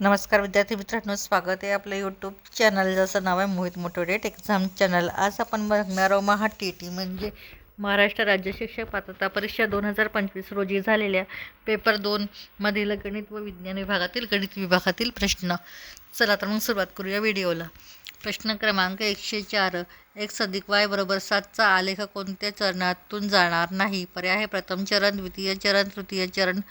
नमस्कार विद्यार्थी मित्रांनो, स्वागत आहे आपलं यूट्यूब चॅनल, जसं नाव आहे मोहित मोटिवेट एक्झाम चॅनल। आज आपण बघणार आहोत महा-टी-टी म्हणजे महाराष्ट्र राज्य शिक्षक पात्रता परीक्षा 2025 रोजी झालेल्या पेपर 2 मधील गणित व विज्ञान विभागातील प्रश्न। चला तर मग सुरुवात करूया व्हिडिओला। प्रश्न क्रमांक 104, x अधिक y बरोबर 7चा आलेख कोणत्या चरणातून जाणार नाही? पर्याय आहे प्रथम चरण, द्वितीय चरण, तृतीय चरण,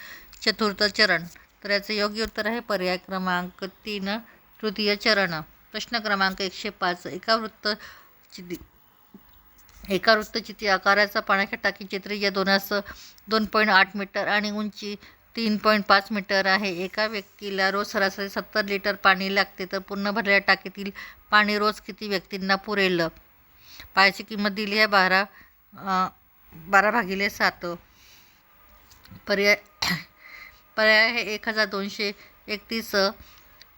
चतुर्थ चरण। तर याचे योग्य उत्तर आहे पर्याय क्रमांक 3, तृतीय चरण। प्रश्न क्रमांक 105, एका वृत्तचित्री आकाराचा पाण्याच्या टाकीची त्रिज्या 2.8 मीटर आणि उंची 3.5 मीटर आहे। एका व्यक्तीला रोज सरासरी 70 लिटर पाणी लागते, तर पूर्ण भरलेल्या टाकीतील पाणी रोज किती व्यक्तींना पुरेल? पाण्याची किंमत दिली आहे 12/7। पर्याय आहे 1231,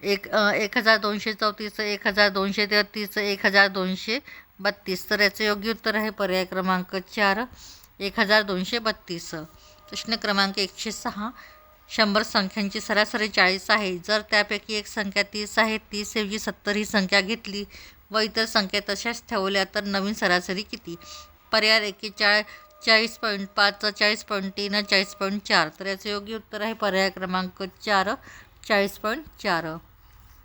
1234, 1233, 1232। तर याचे योग्य उत्तर आहे पर्याय क्रमांक 4, 1232। प्रश्न क्रमांक 106, 100 संख्यांची सरासरी 40 आहे। जर त्यापैकी एक संख्या 30 आहे, 30 ऐवजी 70 ही संख्या घेतली व इतर संख्या तशाच ठेवल्या तर नवीन सरासरी किती? पर्याय 40.5, 40.3, 40.4। तर याचे योग्य उत्तर आहे पर्याय क्रमांक 4, 40.4।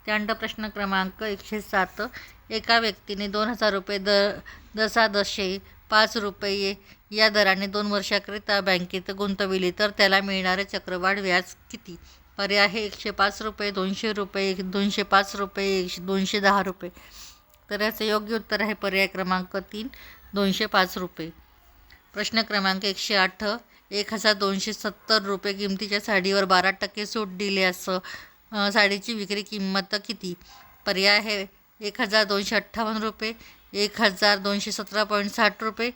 त्यानंतर प्रश्न क्रमांक 107, एका व्यक्तीने 2000 रुपये दशांशे 5 रुपये या दराने 2 वर्षाकरिता बँकेत गुंतविले, तर त्याला मिळणारे चक्रवाढ व्याज किती? पर्याय आहे 105 रुपये, 200 रुपये, 205 रुपये, 210 रुपये। तर याचे योग्य उत्तर आहे पर्याय क्रमांक 3, 205 रुपये। प्रश्न क्रमांक 108, 1270 रुपये किमतीच्या साडीवर 12% सूट दिल्यास साडीची विक्री किंमत किती? पर्याय आहे 1258 रुपये, 1217.60 रुपये,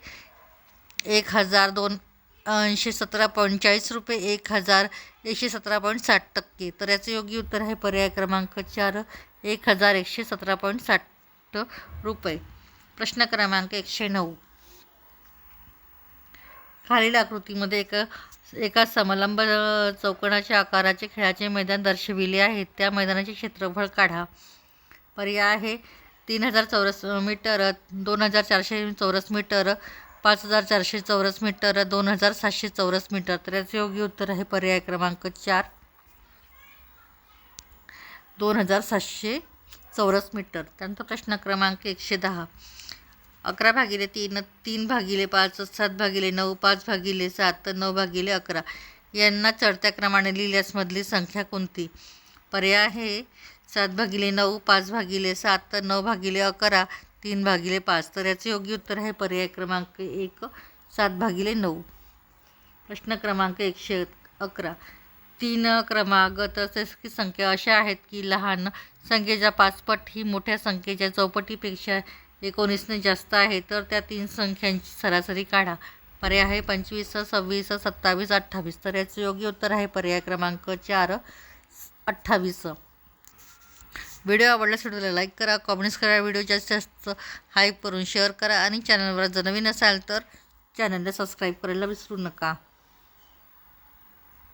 1217.40 रुपये, 1117.60%। तर याचे योग्य उत्तर आहे पर्याय क्रमांक 4, 1117.60 रुपये। प्रश्न क्रमांक 109, खालील आकृतीमध्ये एका समलंब चौकोनाच्या आकाराचे खेळाचे मैदान दर्शविले आहे। त्या मैदानाचे क्षेत्रफळ काढा। पर्याय आहे 3000 चौरस मीटर, 2400 चौरस मीटर, 5400 चौरस मीटर, 2700 चौरस मीटर। तर याचे योग्य उत्तर आहे पर्याय क्रमांक 4, 2700 चौरस मीटर। त्यानंतर प्रश्न क्रमांक 110, 11/3, 3/5, 7/9, 5/7, 9/11 यांना चढत्या क्रमाने लिहिल्यास मधली संख्या कोणती? पर्याय आहे 7/9, 5/7, 9/11, 3/5। तर याचे योग्य उत्तर आहे पर्याय क्रमांक 1, 7/9। प्रश्न क्रमांक 111, 3 क्रमागत संख्या अशा आहेत की लहान संख्येच्या 5 पट ही मोठ्या संख्येच्या चौपटीपेक्षा 19ने जास्त आहे, तर त्या 3 संख्यांची सरासरी काढा। पर्याय आहे 25, 26, 27, 28। तर याचे योग्य उत्तर आहे पर्याय क्रमांक 4, 28। व्हिडिओ आवडल्यास व्हिडिओला लाईक करा, कमेंट्स करा, व्हिडिओ जास्तीत जास्त हाईप करून शेअर करा आणि चॅनलवर जर नवीन असाल तर चॅनलला सबस्क्राईब करायला विसरू नका।